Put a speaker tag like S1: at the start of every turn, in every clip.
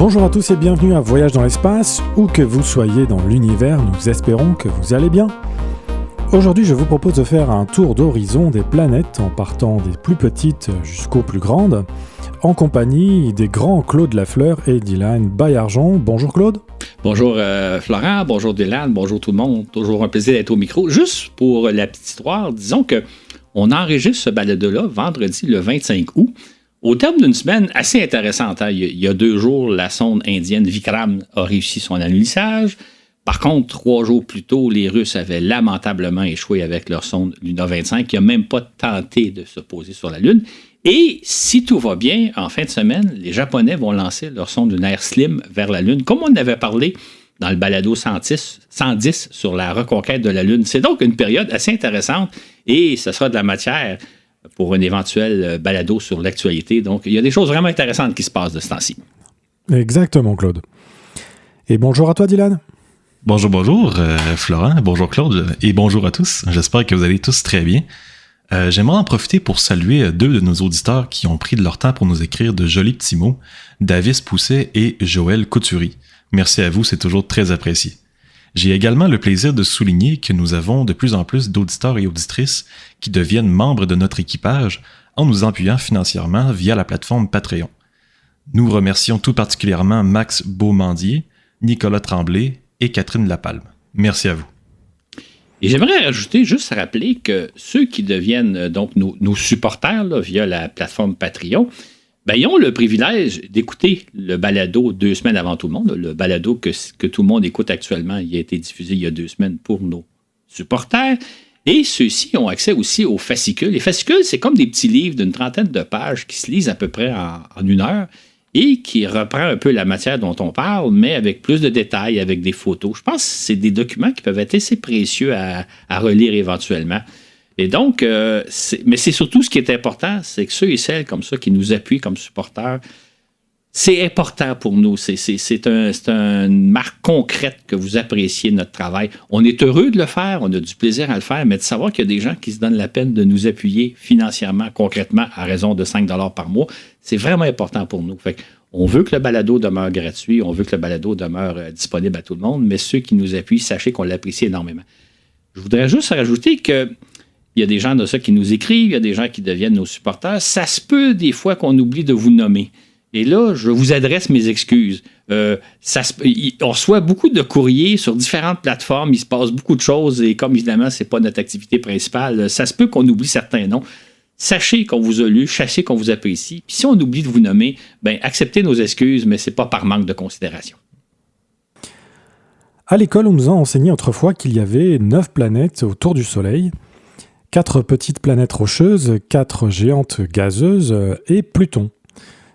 S1: Bonjour à tous et bienvenue à Voyage dans l'espace, où que vous soyez dans l'univers, nous espérons que vous allez bien. Aujourd'hui, je vous propose de faire un tour d'horizon des planètes en partant des plus petites jusqu'aux plus grandes, en compagnie des grands Claude Lafleur et Dylan Baillargeon. Bonjour Claude.
S2: Bonjour Florent, bonjour Dylan, bonjour tout le monde. Toujours un plaisir d'être au micro. Juste pour la petite histoire, disons qu'on enregistre ce balado-là vendredi le 25 août. Au terme d'une semaine assez intéressante, hein. Il y a 2 jours, la sonde indienne Vikram a réussi son alunissage. Par contre, 3 jours plus tôt, les Russes avaient lamentablement échoué avec leur sonde Luna 25, qui n'a même pas tenté de se poser sur la Lune. Et si tout va bien, en fin de semaine, les Japonais vont lancer leur sonde lunaire Slim vers la Lune, comme on en avait parlé dans le balado 110 sur la reconquête de la Lune. C'est donc une période assez intéressante et ce sera de la matière pour un éventuel balado sur l'actualité. Donc, il y a des choses vraiment intéressantes qui se passent de ce temps-ci.
S1: Exactement, Claude. Et bonjour à toi, Dylan.
S3: Bonjour, Florent. Bonjour, Claude. Et bonjour à tous. J'espère que vous allez tous très bien. J'aimerais en profiter pour saluer 2 de nos auditeurs qui ont pris de leur temps pour nous écrire de jolis petits mots, Davis Pousset et Joël Couturi. Merci à vous, c'est toujours très apprécié. J'ai également le plaisir de souligner que nous avons de plus en plus d'auditeurs et auditrices qui deviennent membres de notre équipage en nous appuyant financièrement via la plateforme Patreon. Nous remercions tout particulièrement Max Beaumandier, Nicolas Tremblay et Catherine Lapalme. Merci à vous.
S2: Et j'aimerais rajouter, juste rappeler que ceux qui deviennent donc nos supporters là, via la plateforme Patreon, ben, ils ont le privilège d'écouter le balado 2 semaines avant tout le monde. Le balado que tout le monde écoute actuellement, il a été diffusé il y a 2 semaines pour nos supporters. Et ceux-ci ont accès aussi aux fascicules. Les fascicules, c'est comme des petits livres d'une 30aine de pages qui se lisent à peu près en 1 heure et qui reprend un peu la matière dont on parle, mais avec plus de détails, avec des photos. Je pense que c'est des documents qui peuvent être assez précieux à relire éventuellement. Et donc, mais c'est surtout ce qui est important, c'est que ceux et celles comme ça qui nous appuient comme supporters, c'est important pour nous. C'est une marque concrète que vous appréciez notre travail. On est heureux de le faire, on a du plaisir à le faire, mais de savoir qu'il y a des gens qui se donnent la peine de nous appuyer financièrement, concrètement, à raison de 5 $ par mois, c'est vraiment important pour nous. Fait on veut que le balado demeure gratuit, on veut que le balado demeure disponible à tout le monde, mais ceux qui nous appuient, sachez qu'on l'apprécie énormément. Je voudrais juste rajouter que il y a des gens de ça qui nous écrivent, il y a des gens qui deviennent nos supporters. Ça se peut des fois qu'on oublie de vous nommer. Et là, je vous adresse mes excuses. On reçoit beaucoup de courriers sur différentes plateformes, il se passe beaucoup de choses et comme évidemment, ce n'est pas notre activité principale, ça se peut qu'on oublie certains noms. Sachez qu'on vous a lu, sachez qu'on vous apprécie. Puis si on oublie de vous nommer, ben acceptez nos excuses, mais ce n'est pas par manque de considération.
S1: À l'école, on nous a enseigné autrefois qu'il y avait 9 planètes autour du Soleil. 4 petites planètes rocheuses, 4 géantes gazeuses et Pluton.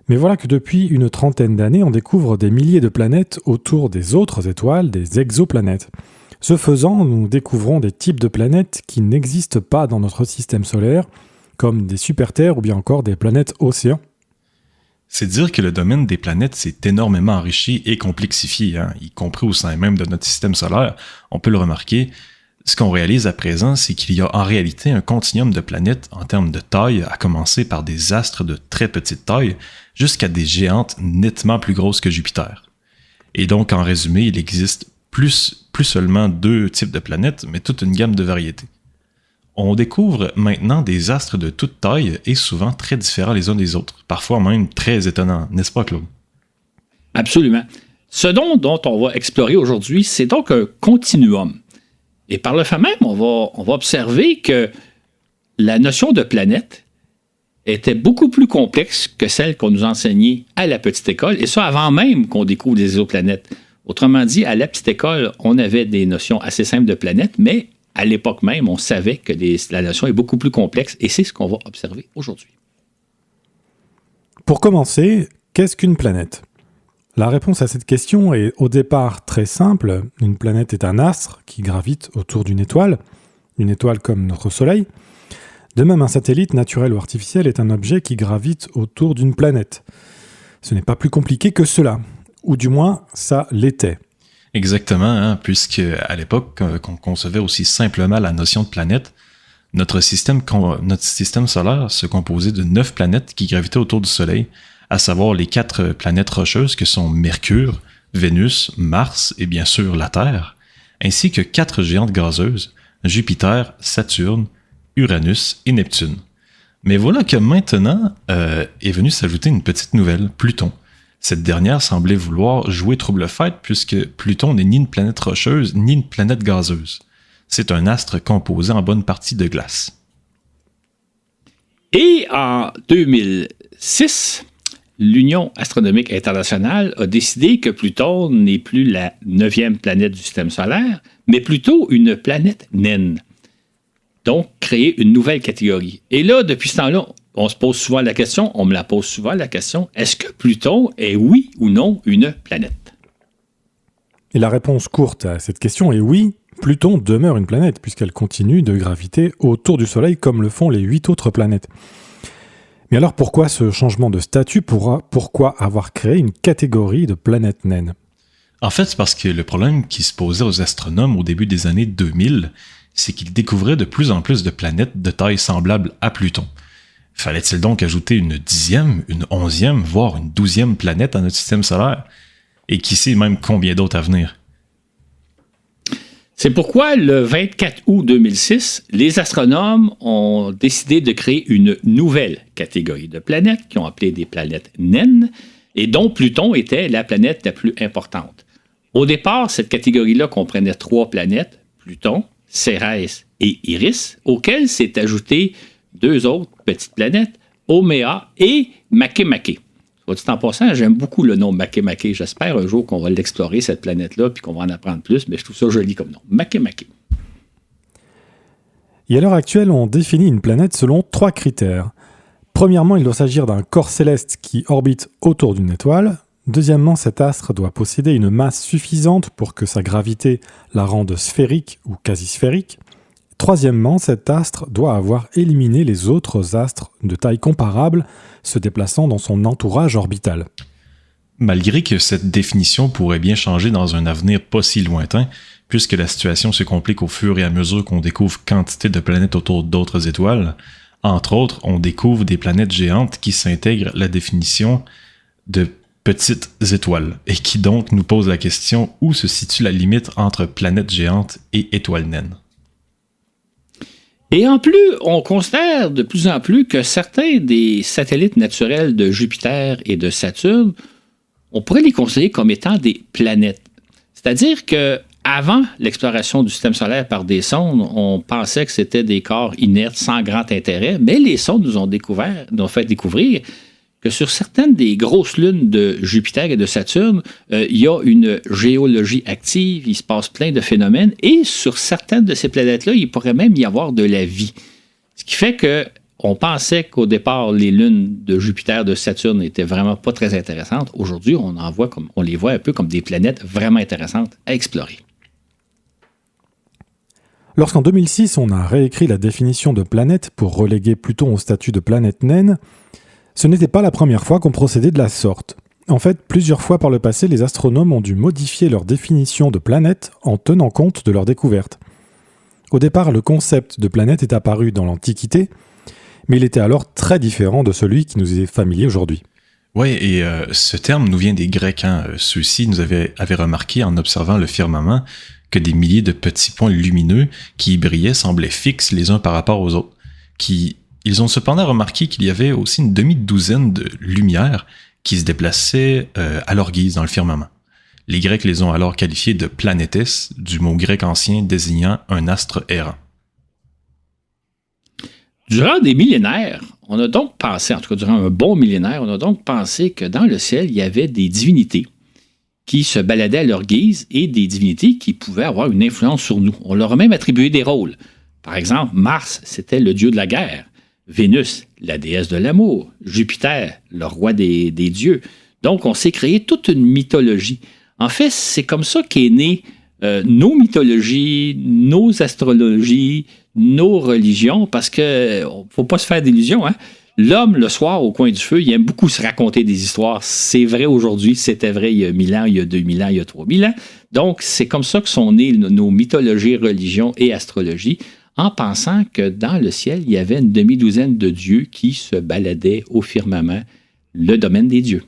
S1: Mais voilà que depuis une 30aine d'années, on découvre des milliers de planètes autour des autres étoiles, des exoplanètes. Ce faisant, nous découvrons des types de planètes qui n'existent pas dans notre système solaire, comme des super-terres ou bien encore des planètes océans.
S3: C'est dire que le domaine des planètes s'est énormément enrichi et complexifié, hein, y compris au sein même de notre système solaire, on peut le remarquer. Ce qu'on réalise à présent, c'est qu'il y a en réalité un continuum de planètes en termes de taille, à commencer par des astres de très petite taille, jusqu'à des géantes nettement plus grosses que Jupiter. Et donc, en résumé, il existe plus seulement 2 types de planètes, mais toute une gamme de variétés. On découvre maintenant des astres de toute taille et souvent très différents les uns des autres, parfois même très étonnants, n'est-ce pas, Claude?
S2: Absolument. Ce dont on va explorer aujourd'hui, c'est donc un continuum. Et par le fait même, on va observer que la notion de planète était beaucoup plus complexe que celle qu'on nous enseignait à la petite école, et ça avant même qu'on découvre des exoplanètes. Autrement dit, à la petite école, on avait des notions assez simples de planètes, mais à l'époque même, on savait que la notion est beaucoup plus complexe, et c'est ce qu'on va observer aujourd'hui.
S1: Pour commencer, qu'est-ce qu'une planète ? La réponse à cette question est au départ très simple. Une planète est un astre qui gravite autour d'une étoile comme notre Soleil. De même, un satellite naturel ou artificiel est un objet qui gravite autour d'une planète. Ce n'est pas plus compliqué que cela, ou du moins ça l'était.
S3: Exactement, hein, puisque à l'époque, qu'on concevait aussi simplement la notion de planète, notre système solaire se composait de 9 planètes qui gravitaient autour du Soleil, à savoir les 4 planètes rocheuses que sont Mercure, Vénus, Mars et bien sûr la Terre, ainsi que 4 géantes gazeuses, Jupiter, Saturne, Uranus et Neptune. Mais voilà que maintenant est venue s'ajouter une petite nouvelle, Pluton. Cette dernière semblait vouloir jouer trouble-fête puisque Pluton n'est ni une planète rocheuse ni une planète gazeuse. C'est un astre composé en bonne partie de glace.
S2: Et en 2006, l'Union astronomique internationale a décidé que Pluton n'est plus la 9e planète du système solaire, mais plutôt une planète naine. Donc, créer une nouvelle catégorie. Et là, depuis ce temps-là, on se pose souvent la question, on me la pose souvent la question, est-ce que Pluton est oui ou non une planète?
S1: Et la réponse courte à cette question est oui, Pluton demeure une planète puisqu'elle continue de graviter autour du Soleil comme le font les 8 autres planètes. Mais alors pourquoi ce changement de statut? Pourquoi avoir créé une catégorie de planètes naines?
S3: En fait, c'est parce que le problème qui se posait aux astronomes au début des années 2000, c'est qu'ils découvraient de plus en plus de planètes de taille semblable à Pluton. Fallait-il donc ajouter une 10e, une 11e, voire une 12e planète à notre système solaire? Et qui sait même combien d'autres à venir?
S2: C'est pourquoi, le 24 août 2006, les astronomes ont décidé de créer une nouvelle catégorie de planètes, qu'ils ont appelées des planètes naines, et dont Pluton était la planète la plus importante. Au départ, cette catégorie-là comprenait 3 planètes, Pluton, Cérès et Iris, auxquelles s'est ajouté 2 autres petites planètes, Oméa et Makemake. Soit dit en passant, j'aime beaucoup le nom Makemake. J'espère un jour qu'on va l'explorer, cette planète-là, puis qu'on va en apprendre plus, mais je trouve ça joli comme nom. Makemake.
S1: Et à l'heure actuelle, on définit une planète selon 3 critères. Premièrement, il doit s'agir d'un corps céleste qui orbite autour d'une étoile. Deuxièmement, cet astre doit posséder une masse suffisante pour que sa gravité la rende sphérique ou quasi-sphérique. Troisièmement, cet astre doit avoir éliminé les autres astres de taille comparable se déplaçant dans son entourage orbital.
S3: Malgré que cette définition pourrait bien changer dans un avenir pas si lointain, puisque la situation se complique au fur et à mesure qu'on découvre quantité de planètes autour d'autres étoiles, entre autres, on découvre des planètes géantes qui s'intègrent à la définition de petites étoiles, et qui donc nous pose la question où se situe la limite entre planètes géantes et étoiles naines.
S2: Et en plus, on considère de plus en plus que certains des satellites naturels de Jupiter et de Saturne, on pourrait les considérer comme étant des planètes. C'est-à-dire que avant l'exploration du système solaire par des sondes, on pensait que c'était des corps inertes sans grand intérêt, mais les sondes nous ont fait découvrir que sur certaines des grosses lunes de Jupiter et de Saturne, il y a une géologie active, il se passe plein de phénomènes, et sur certaines de ces planètes-là, il pourrait même y avoir de la vie. Ce qui fait qu'on pensait qu'au départ, les lunes de Jupiter, de Saturne n'étaient vraiment pas très intéressantes. Aujourd'hui, on les voit un peu comme des planètes vraiment intéressantes à explorer.
S1: Lorsqu'en 2006, on a réécrit la définition de planète pour reléguer Pluton au statut de planète naine, ce n'était pas la première fois qu'on procédait de la sorte. En fait, plusieurs fois par le passé, les astronomes ont dû modifier leur définition de planète en tenant compte de leurs découvertes. Au départ, le concept de planète est apparu dans l'Antiquité, mais il était alors très différent de celui qui nous est familier aujourd'hui.
S3: Oui, et ce terme nous vient des Grecs. Ceux-ci nous avaient remarqué en observant le firmament que des milliers de petits points lumineux qui y brillaient semblaient fixes les uns par rapport aux autres. Ils ont cependant remarqué qu'il y avait aussi une demi-douzaine de lumières qui se déplaçaient à leur guise dans le firmament. Les Grecs les ont alors qualifiés de planétes, du mot grec ancien désignant un astre errant.
S2: Durant des millénaires, on a donc pensé, en tout cas durant un bon millénaire, on a donc pensé que dans le ciel, il y avait des divinités qui se baladaient à leur guise et des divinités qui pouvaient avoir une influence sur nous. On leur a même attribué des rôles. Par exemple, Mars, c'était le dieu de la guerre. Vénus, la déesse de l'amour. Jupiter, le roi des dieux. Donc, on s'est créé toute une mythologie. En fait, c'est comme ça qu'est née nos mythologies, nos astrologies, nos religions, parce que faut pas se faire d'illusions, hein? L'homme, le soir, au coin du feu, il aime beaucoup se raconter des histoires. C'est vrai aujourd'hui, c'était vrai il y a 1000 ans, il y a 2000 ans, il y a 3000 ans. Donc, c'est comme ça que sont nées nos mythologies, religions et astrologies, en pensant que dans le ciel, il y avait une demi-douzaine de dieux qui se baladaient au firmament le domaine des dieux.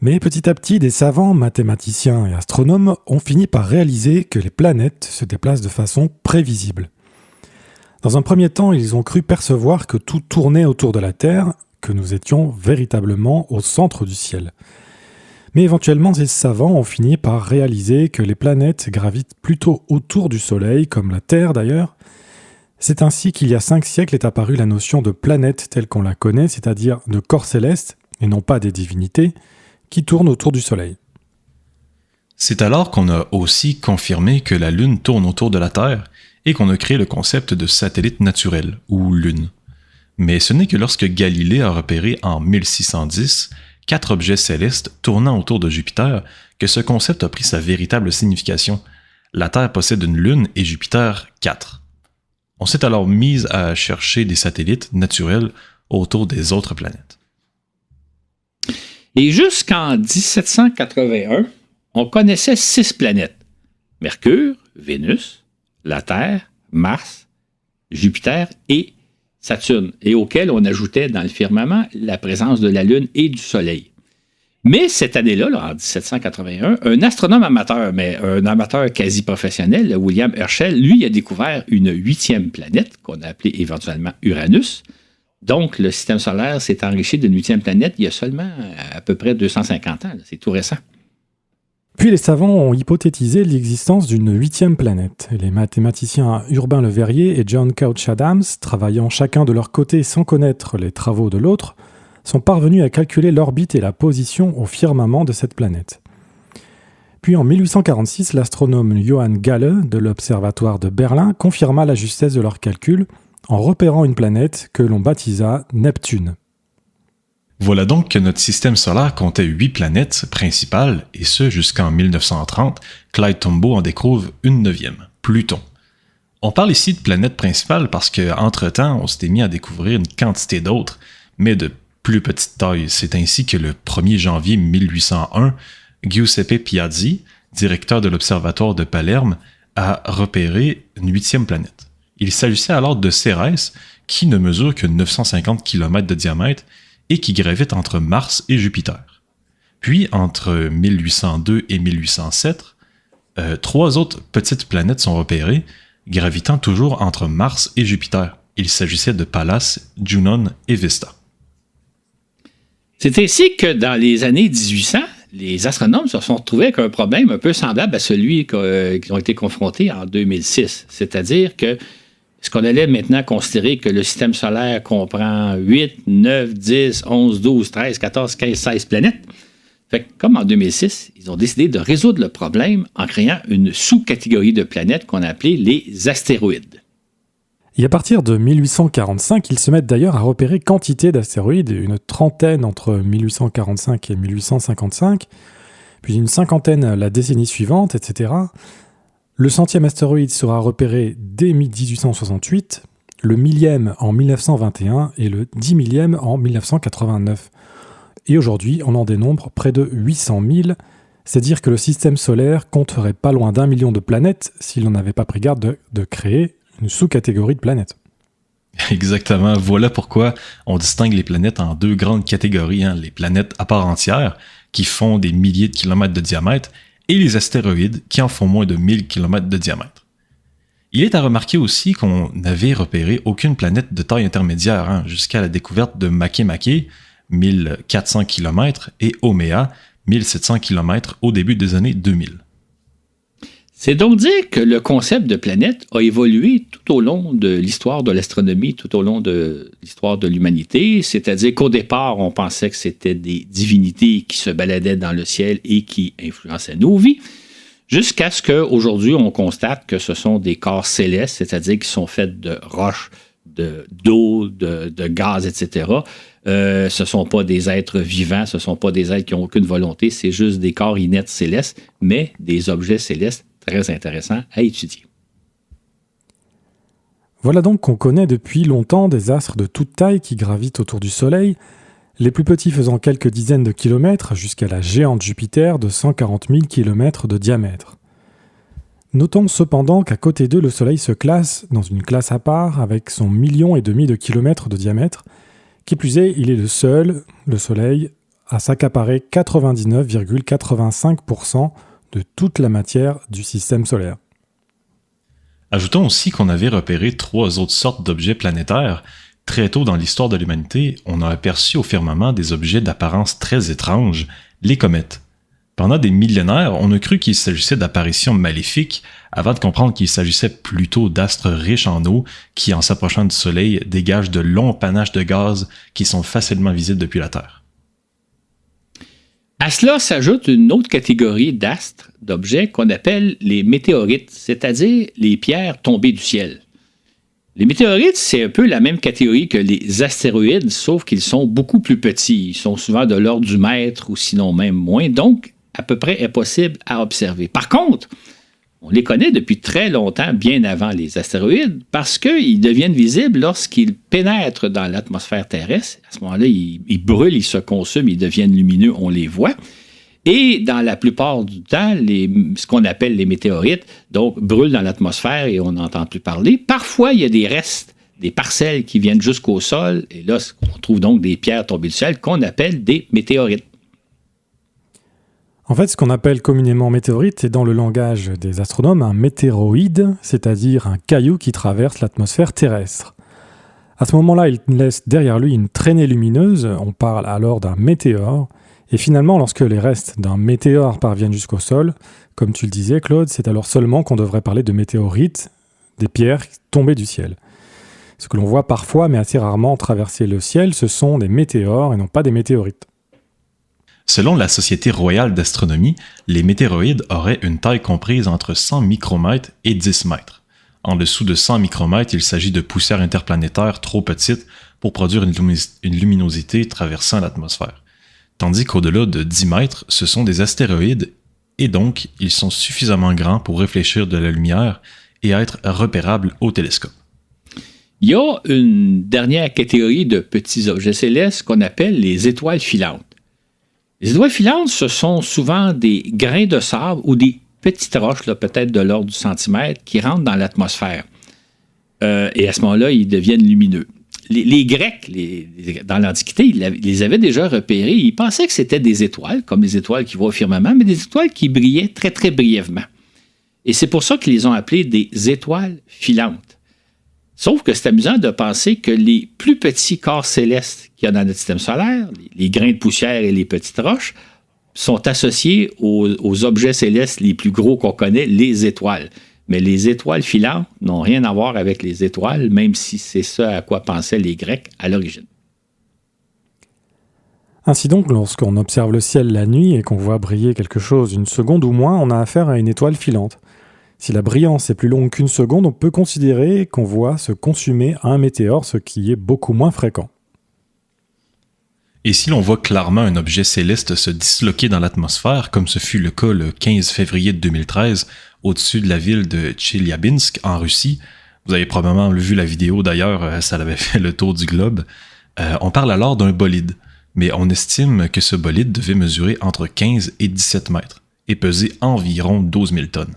S1: Mais petit à petit, des savants, mathématiciens et astronomes ont fini par réaliser que les planètes se déplacent de façon prévisible. Dans un premier temps, ils ont cru percevoir que tout tournait autour de la Terre, que nous étions véritablement au centre du ciel. Mais éventuellement, ces savants ont fini par réaliser que les planètes gravitent plutôt autour du Soleil, comme la Terre d'ailleurs. C'est ainsi qu'il y a 5 siècles est apparue la notion de planète telle qu'on la connaît, c'est-à-dire de corps célestes, et non pas des divinités, qui tournent autour du Soleil.
S3: C'est alors qu'on a aussi confirmé que la Lune tourne autour de la Terre et qu'on a créé le concept de satellite naturel, ou lune. Mais ce n'est que lorsque Galilée a repéré en 1610 4 objets célestes tournant autour de Jupiter que ce concept a pris sa véritable signification. La Terre possède une lune et Jupiter 4. On s'est alors mis à chercher des satellites naturels autour des autres planètes.
S2: Et jusqu'en 1781, on connaissait 6 planètes. Mercure, Vénus, la Terre, Mars, Jupiter et Saturne, et auxquelles on ajoutait dans le firmament la présence de la Lune et du Soleil. Mais cette année-là, en 1781, un astronome amateur, mais un amateur quasi professionnel, William Herschel, lui a découvert une 8e planète, qu'on a appelée éventuellement Uranus. Donc, le système solaire s'est enrichi d'une 8e planète il y a seulement à peu près 250 ans. C'est tout récent.
S1: Puis les savants ont hypothétisé l'existence d'une 8e planète. Les mathématiciens Urbain Le Verrier et John Couch Adams, travaillant chacun de leur côté sans connaître les travaux de l'autre, sont parvenus à calculer l'orbite et la position au firmament de cette planète. Puis en 1846, l'astronome Johann Galle de l'Observatoire de Berlin confirma la justesse de leurs calculs en repérant une planète que l'on baptisa Neptune.
S3: Voilà donc que notre système solaire comptait 8 planètes principales, et ce jusqu'en 1930, Clyde Tombaugh en découvre une 9e, Pluton. On parle ici de planète principale parce qu'entre-temps, on s'était mis à découvrir une quantité d'autres, mais de plus petite taille. C'est ainsi que le 1er janvier 1801, Giuseppe Piazzi, directeur de l'Observatoire de Palerme, a repéré une 8e planète. Il s'agissait alors de Cérès, qui ne mesure que 950 km de diamètre et qui gravite entre Mars et Jupiter. Puis, entre 1802 et 1807, 3 autres petites planètes sont repérées, gravitant toujours entre Mars et Jupiter. Il s'agissait de Pallas, Junon et Vesta.
S2: C'est ainsi que dans les années 1800, les astronomes se sont retrouvés avec un problème un peu semblable à celui qu'ils ont été confrontés en 2006. C'est-à-dire que ce qu'on allait maintenant considérer que le système solaire comprend 8, 9, 10, 11, 12, 13, 14, 15, 16 planètes. Fait que, comme en 2006, ils ont décidé de résoudre le problème en créant une sous-catégorie de planètes qu'on a appelée les astéroïdes.
S1: Et à partir de 1845, ils se mettent d'ailleurs à repérer quantité d'astéroïdes, une trentaine entre 1845 et 1855, puis une cinquantaine la décennie suivante, etc. Le 100e astéroïde sera repéré dès 1868, le 1000e en 1921 et le 10 000e en 1989. Et aujourd'hui, on en dénombre près de 800 000, c'est dire que le système solaire compterait pas loin d'1 million de planètes si l'on n'avait pas pris garde de créer une sous-catégorie de planètes.
S3: Exactement, voilà pourquoi on distingue les planètes en 2 grandes catégories, les planètes à part entière, qui font des milliers de kilomètres de diamètre, et les astéroïdes, qui en font moins de 1000 km de diamètre. Il est à remarquer aussi qu'on n'avait repéré aucune planète de taille intermédiaire, jusqu'à la découverte de Makemake, 1400 km, et Haumea, 1700 km au début des années 2000.
S2: C'est donc dire que le concept de planète a évolué tout au long de l'histoire de l'astronomie, tout au long de l'histoire de l'humanité. C'est-à-dire qu'au départ, on pensait que c'était des divinités qui se baladaient dans le ciel et qui influençaient nos vies, jusqu'à ce qu'aujourd'hui, on constate que ce sont des corps célestes, c'est-à-dire qui sont faits de roches, d'eau, de gaz, etc. Ce ne sont pas des êtres vivants, ce ne sont pas des êtres qui n'ont aucune volonté, c'est juste des corps inertes célestes, mais des objets célestes très intéressants à étudier.
S1: Voilà donc qu'on connaît depuis longtemps des astres de toute taille qui gravitent autour du Soleil, les plus petits faisant quelques dizaines de kilomètres jusqu'à la géante Jupiter de 140 000 km de diamètre. Notons cependant qu'à côté d'eux, le Soleil se classe dans une classe à part avec son 1,5 million de kilomètres de diamètre, Qui plus est, il est le seul, le Soleil, à s'accaparer 99,85% de toute la matière du système solaire.
S3: Ajoutons aussi qu'on avait repéré 3 autres sortes d'objets planétaires. Très tôt dans l'histoire de l'humanité, on a aperçu au firmament des objets d'apparence très étrange, les comètes. Pendant des millénaires, on a cru qu'il s'agissait d'apparitions maléfiques, avant de comprendre qu'il s'agissait plutôt d'astres riches en eau qui, en s'approchant du Soleil, dégagent de longs panaches de gaz qui sont facilement visibles depuis la Terre.
S2: À cela s'ajoute une autre catégorie d'astres, d'objets qu'on appelle les météorites, c'est-à-dire les pierres tombées du ciel. Les météorites, c'est un peu la même catégorie que les astéroïdes, sauf qu'ils sont beaucoup plus petits. Ils sont souvent de l'ordre du mètre ou sinon même moins, donc à peu près impossible à observer. Par contre, on les connaît depuis très longtemps, bien avant les astéroïdes, parce qu'ils deviennent visibles lorsqu'ils pénètrent dans l'atmosphère terrestre. À ce moment-là, ils brûlent, ils se consument, ils deviennent lumineux, on les voit. Et dans la plupart du temps, ce qu'on appelle les météorites, donc, brûlent dans l'atmosphère et on n'entend plus parler. Parfois, il y a des restes, des parcelles qui viennent jusqu'au sol, et là, on trouve donc des pierres tombées du ciel qu'on appelle des météorites.
S1: En fait, ce qu'on appelle communément météorite est dans le langage des astronomes un météoroïde, c'est-à-dire un caillou qui traverse l'atmosphère terrestre. À ce moment-là, il laisse derrière lui une traînée lumineuse, on parle alors d'un météore, et finalement, lorsque les restes d'un météore parviennent jusqu'au sol, comme tu le disais Claude, c'est alors seulement qu'on devrait parler de météorites, des pierres tombées du ciel. Ce que l'on voit parfois, mais assez rarement traverser le ciel, ce sont des météores et non pas des météorites.
S3: Selon la Société royale d'astronomie, les météoroïdes auraient une taille comprise entre 100 micromètres et 10 mètres. En dessous de 100 micromètres, il s'agit de poussières interplanétaires trop petites pour produire une luminosité traversant l'atmosphère. Tandis qu'au-delà de 10 mètres, ce sont des astéroïdes, et donc ils sont suffisamment grands pour réfléchir de la lumière et être repérables au télescope.
S2: Il y a une dernière catégorie de petits objets célestes qu'on appelle les étoiles filantes. Les étoiles filantes, ce sont souvent des grains de sable ou des petites roches, là, peut-être de l'ordre du centimètre, qui rentrent dans l'atmosphère. Et à ce moment-là, ils deviennent lumineux. Les Grecs, dans l'Antiquité, ils les avaient déjà repérés. Ils pensaient que c'était des étoiles, comme les étoiles qui voient au firmament, mais des étoiles qui brillaient très, très brièvement. Et c'est pour ça qu'ils les ont appelées des étoiles filantes. Sauf que c'est amusant de penser que les plus petits corps célestes qu'il y a dans notre système solaire, les grains de poussière et les petites roches, sont associés aux objets célestes les plus gros qu'on connaît, les étoiles. Mais les étoiles filantes n'ont rien à voir avec les étoiles, même si c'est ce à quoi pensaient les Grecs à l'origine.
S1: Ainsi donc, lorsqu'on observe le ciel la nuit et qu'on voit briller quelque chose une seconde ou moins, on a affaire à une étoile filante. Si la brillance est plus longue qu'une seconde, on peut considérer qu'on voit se consumer un météore, ce qui est beaucoup moins fréquent.
S3: Et si l'on voit clairement un objet céleste se disloquer dans l'atmosphère, comme ce fut le cas le 15 février 2013, au-dessus de la ville de Tcheliabinsk, en Russie, vous avez probablement vu la vidéo d'ailleurs, ça avait fait le tour du globe, on parle alors d'un bolide, mais on estime que ce bolide devait mesurer entre 15 et 17 mètres, et peser environ 12 000 tonnes.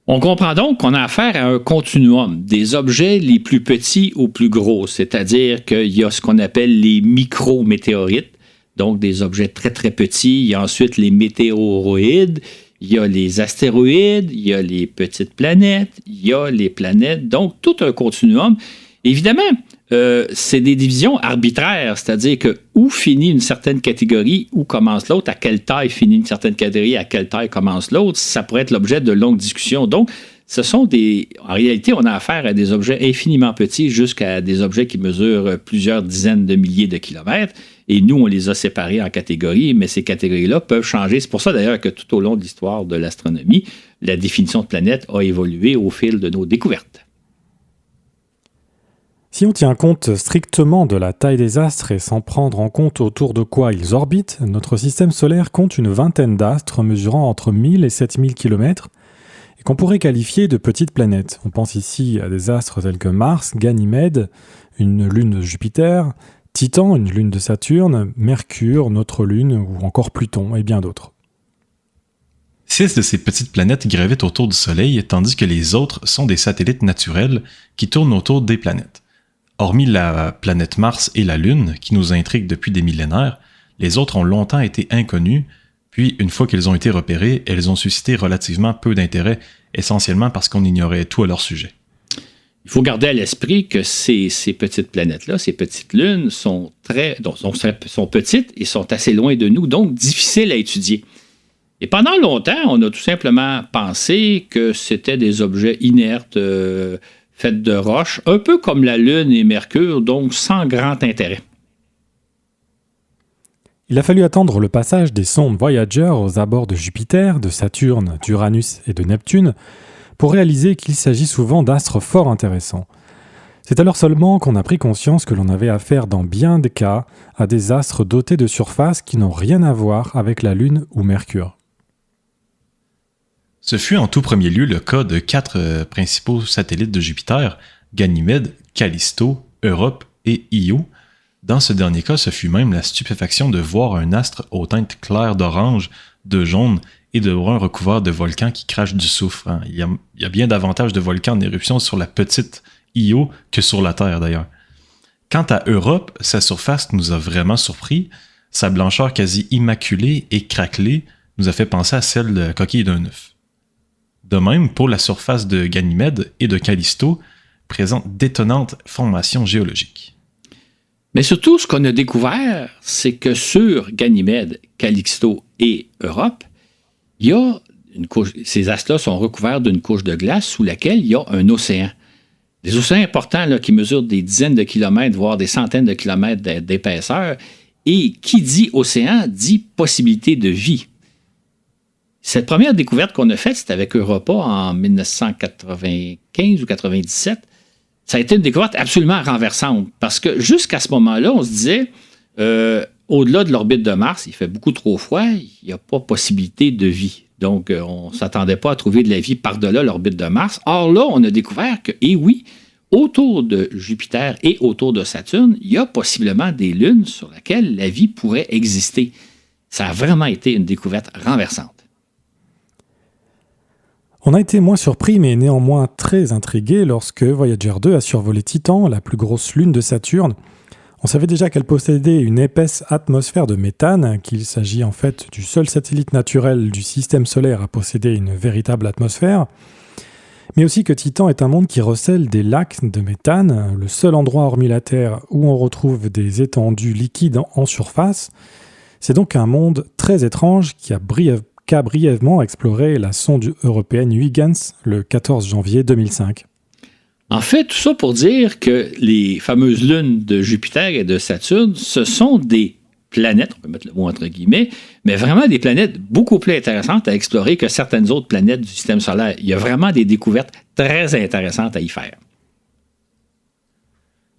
S2: On comprend donc qu'on a affaire à un continuum, des objets les plus petits aux plus gros, c'est-à-dire qu'il y a ce qu'on appelle les micrométéorites, donc des objets très très petits, il y a ensuite les météoroïdes, il y a les astéroïdes, il y a les petites planètes, il y a les planètes, donc tout un continuum. Évidemment, c'est des divisions arbitraires, c'est-à-dire que où finit une certaine catégorie, où commence l'autre, à quelle taille finit une certaine catégorie, à quelle taille commence l'autre, ça pourrait être l'objet de longues discussions. Donc, en réalité, on a affaire à des objets infiniment petits jusqu'à des objets qui mesurent plusieurs dizaines de milliers de kilomètres, et nous, on les a séparés en catégories, mais ces catégories-là peuvent changer. C'est pour ça d'ailleurs que tout au long de l'histoire de l'astronomie, la définition de planète a évolué au fil de nos découvertes.
S1: Si on tient compte strictement de la taille des astres et sans prendre en compte autour de quoi ils orbitent, notre système solaire compte une vingtaine d'astres mesurant entre 1000 et 7000 km et qu'on pourrait qualifier de petites planètes. On pense ici à des astres tels que Mars, Ganymède, une lune de Jupiter, Titan, une lune de Saturne, Mercure, notre lune ou encore Pluton et bien d'autres.
S3: 6 de ces petites planètes gravitent autour du Soleil, tandis que les autres sont des satellites naturels qui tournent autour des planètes. Hormis la planète Mars et la Lune, qui nous intriguent depuis des millénaires, les autres ont longtemps été inconnues, puis une fois qu'elles ont été repérées, elles ont suscité relativement peu d'intérêt, essentiellement parce qu'on ignorait tout à leur sujet.
S2: Il faut garder à l'esprit que ces petites planètes-là, ces petites lunes, sont petites et sont assez loin de nous, donc difficiles à étudier. Et pendant longtemps, on a tout simplement pensé que c'était des objets inertes, faits de roches, un peu comme la Lune et Mercure, donc sans grand intérêt.
S1: Il a fallu attendre le passage des sondes Voyager aux abords de Jupiter, de Saturne, d'Uranus et de Neptune pour réaliser qu'il s'agit souvent d'astres fort intéressants. C'est alors seulement qu'on a pris conscience que l'on avait affaire dans bien des cas à des astres dotés de surfaces qui n'ont rien à voir avec la Lune ou Mercure.
S3: Ce fut en tout premier lieu le cas de 4 principaux satellites de Jupiter, Ganymède, Callisto, Europe et Io. Dans ce dernier cas, ce fut même la stupéfaction de voir un astre aux teintes claires d'orange, de jaune et de brun recouvert de volcans qui crachent du soufre. Il y a bien davantage de volcans en éruption sur la petite Io que sur la Terre d'ailleurs. Quant à Europe, sa surface nous a vraiment surpris. Sa blancheur quasi immaculée et craquelée nous a fait penser à celle de la coquille d'un œuf. De même, pour la surface de Ganymède et de Callisto, présente d'étonnantes formations géologiques.
S2: Mais surtout, ce qu'on a découvert, c'est que sur Ganymède, Callisto et Europe, il y a une couche, ces astres-là sont recouverts d'une couche de glace sous laquelle il y a un océan. Des océans importants là, qui mesurent des dizaines de kilomètres, voire des centaines de kilomètres d'épaisseur. Et qui dit océan, dit possibilité de vie. Cette première découverte qu'on a faite, c'était avec Europa en 1995 ou 97. Ça a été une découverte absolument renversante parce que jusqu'à ce moment-là, on se disait, au-delà de l'orbite de Mars, il fait beaucoup trop froid, il n'y a pas possibilité de vie. Donc, on ne s'attendait pas à trouver de la vie par-delà l'orbite de Mars. Or là, on a découvert que, eh oui, autour de Jupiter et autour de Saturne, il y a possiblement des lunes sur lesquelles la vie pourrait exister. Ça a vraiment été une découverte renversante.
S1: On a été moins surpris mais néanmoins très intrigués lorsque Voyager 2 a survolé Titan, la plus grosse lune de Saturne. On savait déjà qu'elle possédait une épaisse atmosphère de méthane, qu'il s'agit en fait du seul satellite naturel du système solaire à posséder une véritable atmosphère, mais aussi que Titan est un monde qui recèle des lacs de méthane, le seul endroit hormis la Terre où on retrouve des étendues liquides en surface. C'est donc un monde très étrange qu'a brièvement exploré la sonde européenne Huygens le 14 janvier 2005.
S2: En fait, tout ça pour dire que les fameuses lunes de Jupiter et de Saturne, ce sont des planètes, on peut mettre le mot entre guillemets, mais vraiment des planètes beaucoup plus intéressantes à explorer que certaines autres planètes du système solaire. Il y a vraiment des découvertes très intéressantes à y faire.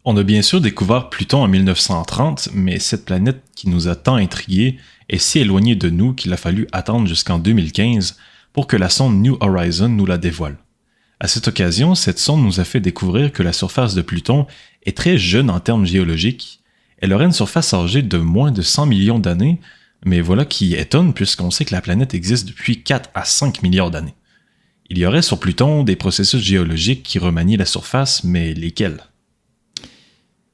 S3: On a bien sûr découvert Pluton en 1930, mais cette planète qui nous a tant intrigués est si éloignée de nous qu'il a fallu attendre jusqu'en 2015 pour que la sonde New Horizons nous la dévoile. À cette occasion, cette sonde nous a fait découvrir que la surface de Pluton est très jeune en termes géologiques. Elle aurait une surface âgée de moins de 100 millions d'années, mais voilà qui étonne puisqu'on sait que la planète existe depuis 4 à 5 milliards d'années. Il y aurait sur Pluton des processus géologiques qui remanient la surface, mais lesquels?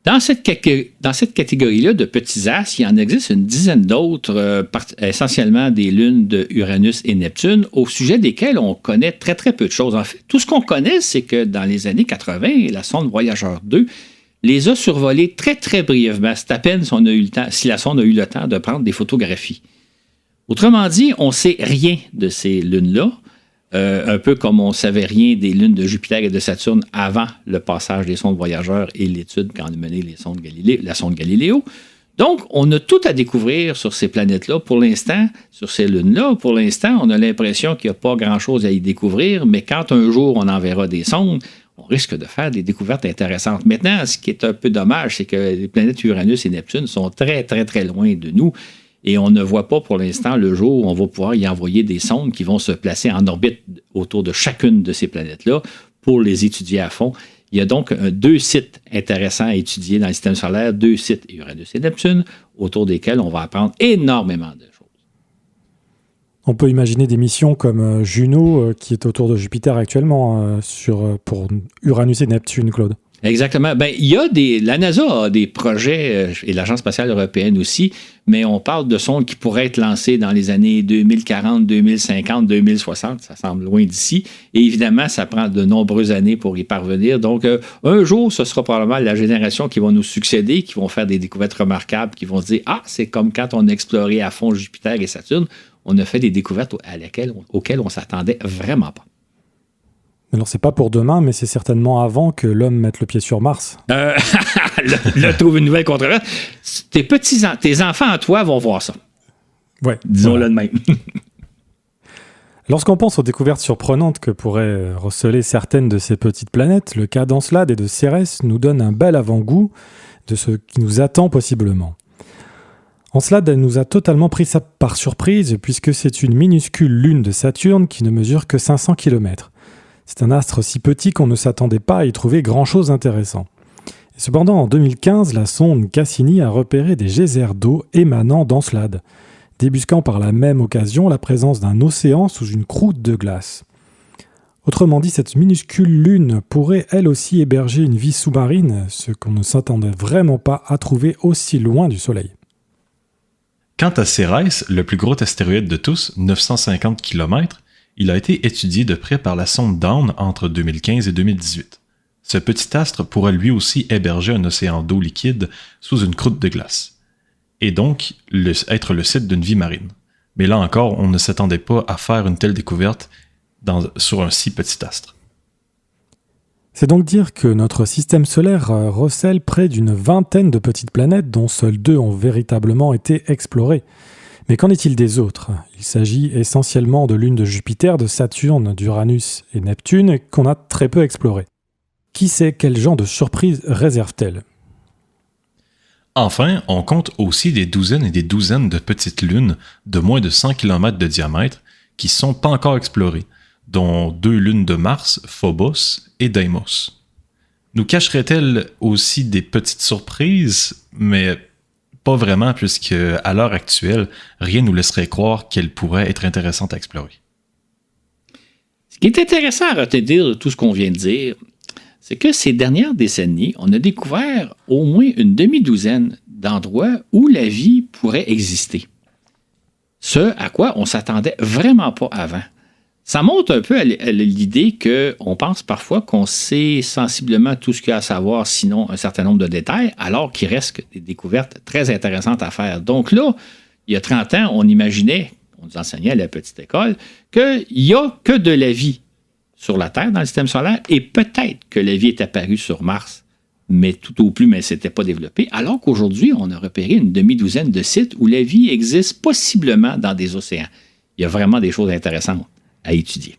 S2: Dans cette catégorie-là de petits astres, il en existe une dizaine d'autres, essentiellement des lunes de Uranus et Neptune, au sujet desquelles on connaît très très peu de choses. En fait, tout ce qu'on connaît, c'est que dans les années 80, la sonde Voyager 2 les a survolées très très brièvement. C'est à peine si la sonde a eu le temps de prendre des photographies. Autrement dit, on ne sait rien de ces lunes-là. Un peu comme on ne savait rien des lunes de Jupiter et de Saturne avant le passage des sondes Voyageurs et l'étude quand on a mené la sonde Galileo. Donc, on a tout à découvrir sur ces planètes-là pour l'instant, sur ces lunes-là. Pour l'instant, on a l'impression qu'il n'y a pas grand-chose à y découvrir, mais quand un jour on enverra des sondes, on risque de faire des découvertes intéressantes. Maintenant, ce qui est un peu dommage, c'est que les planètes Uranus et Neptune sont très, très, très loin de nous. Et on ne voit pas pour l'instant le jour où on va pouvoir y envoyer des sondes qui vont se placer en orbite autour de chacune de ces planètes-là pour les étudier à fond. Il y a donc 2 sites intéressants à étudier dans le système solaire, 2 sites Uranus et Neptune, autour desquels on va apprendre énormément de choses.
S1: On peut imaginer des missions comme Juno qui est autour de Jupiter actuellement pour Uranus et Neptune, Claude.
S2: Exactement. Ben, la NASA a des projets, et l'Agence spatiale européenne aussi, mais on parle de sondes qui pourraient être lancées dans les années 2040, 2050, 2060. Ça semble loin d'ici. Et évidemment, ça prend de nombreuses années pour y parvenir. Donc, un jour, ce sera probablement la génération qui va nous succéder, qui vont faire des découvertes remarquables, qui vont se dire, c'est comme quand on a exploré à fond Jupiter et Saturne, on a fait des découvertes auxquelles on ne s'attendait vraiment pas.
S1: Alors, c'est pas pour demain, mais c'est certainement avant que l'homme mette le pied sur Mars.
S2: Là, trouve une nouvelle controverse. Tes enfants à toi vont voir ça.
S1: Ouais.
S2: Disons-le de même.
S1: Lorsqu'on pense aux découvertes surprenantes que pourraient receler certaines de ces petites planètes, le cas d'Encelade et de Cérès nous donne un bel avant-goût de ce qui nous attend possiblement. Encelade nous a totalement pris ça par surprise, puisque c'est une minuscule lune de Saturne qui ne mesure que 500 km. C'est un astre si petit qu'on ne s'attendait pas à y trouver grand-chose d'intéressant. Et cependant, en 2015, la sonde Cassini a repéré des geysers d'eau émanant d'Encelade, débusquant par la même occasion la présence d'un océan sous une croûte de glace. Autrement dit, cette minuscule lune pourrait elle aussi héberger une vie sous-marine, ce qu'on ne s'attendait vraiment pas à trouver aussi loin du Soleil.
S3: Quant à Cérès, le plus gros astéroïde de tous, 950 km, il a été étudié de près par la sonde Dawn entre 2015 et 2018. Ce petit astre pourrait lui aussi héberger un océan d'eau liquide sous une croûte de glace, et donc être le site d'une vie marine. Mais là encore, on ne s'attendait pas à faire une telle découverte sur un si petit astre.
S1: C'est donc dire que notre système solaire recèle près d'une vingtaine de petites planètes dont seules 2 ont véritablement été explorées. Mais qu'en est-il des autres ? Il s'agit essentiellement de lunes de Jupiter, de Saturne, d'Uranus et Neptune qu'on a très peu explorées. Qui sait quel genre de surprise réserve-t-elle ?
S3: Enfin, on compte aussi des douzaines et des douzaines de petites lunes de moins de 100 km de diamètre qui ne sont pas encore explorées, dont 2 lunes de Mars, Phobos et Deimos. Nous cacherait-elle aussi des petites surprises, mais pas vraiment, puisque à l'heure actuelle, rien ne nous laisserait croire qu'elle pourrait être intéressante à explorer.
S2: Ce qui est intéressant à retenir de tout ce qu'on vient de dire, c'est que ces dernières décennies, on a découvert au moins une demi-douzaine d'endroits où la vie pourrait exister. Ce à quoi on ne s'attendait vraiment pas avant. Ça montre un peu à l'idée qu'on pense parfois qu'on sait sensiblement tout ce qu'il y a à savoir, sinon un certain nombre de détails, alors qu'il reste des découvertes très intéressantes à faire. Donc là, il y a 30 ans, on imaginait, on nous enseignait à la petite école, qu'il n'y a que de la vie sur la Terre dans le système solaire, et peut-être que la vie est apparue sur Mars, mais tout au plus, mais elle ne s'était pas développée, alors qu'aujourd'hui, on a repéré une demi-douzaine de sites où la vie existe possiblement dans des océans. Il y a vraiment des choses intéressantes à étudier.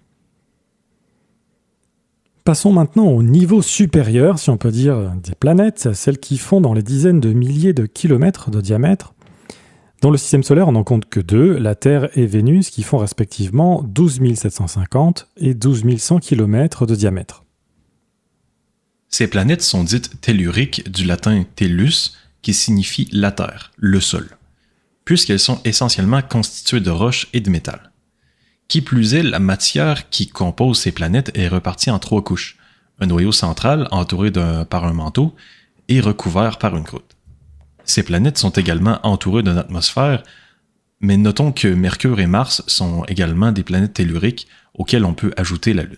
S1: Passons maintenant au niveau supérieur, si on peut dire, des planètes, celles qui font dans les dizaines de milliers de kilomètres de diamètre. Dans le système solaire, on n'en compte que 2, la Terre et Vénus, qui font respectivement 12 750 et 12 100 km de diamètre.
S3: Ces planètes sont dites telluriques du latin tellus, qui signifie la Terre, le sol, puisqu'elles sont essentiellement constituées de roches et de métal. Qui plus est, la matière qui compose ces planètes est repartie en 3 couches. Un noyau central entouré par un manteau et recouvert par une croûte. Ces planètes sont également entourées d'une atmosphère, mais notons que Mercure et Mars sont également des planètes telluriques auxquelles on peut ajouter la Lune.